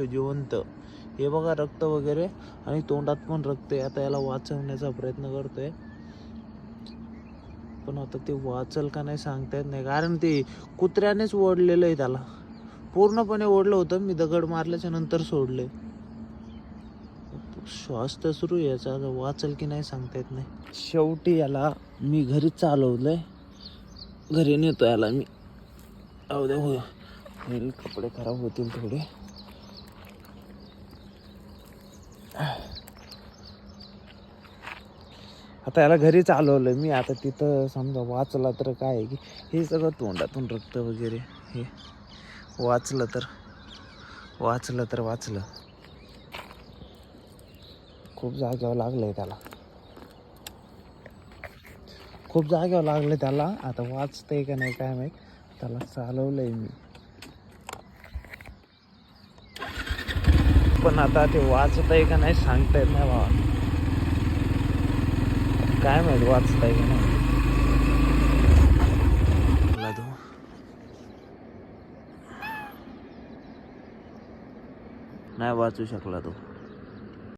जिवंत. हे बघा रक्त वगैरे आणि तोंडात पण रक्त आहे. आता याला वाचवण्याचा प्रयत्न करतोय, पण आता ते वाचल का नाही सांगता येत नाही, कारण ते कुत्र्यानेच ओढलेलं आहे त्याला. पूर्णपणे ओढलं होतं, मी दगड मारल्याच्या नंतर सोडले. श्वास तर सुरू आहे याचा, वाचल की नाही सांगता येत नाही. शेवटी याला मी घरी चालवलंय, घरी नेतो याला मी. उद्या होईल, कपडे खराब होतील थोडे. आता याला घरी चालवलं मी. आता तिथं समजा वाचला तर काय आहे की हे सगळं तोंडातून रक्त वगैरे, हे वाचलं तर वाचलं. खूप जागेवर लागलंय त्याला, खूप जागेवर लागलं त्याला. आता वाचतंय का नाही काय माहित. त्याला चालवलंय मी, पण आता ते वाचतंय का नाही सांगता येत नाही बाबा. काय माहित वाचतंय का नाही. नाही वाचू शकला तो.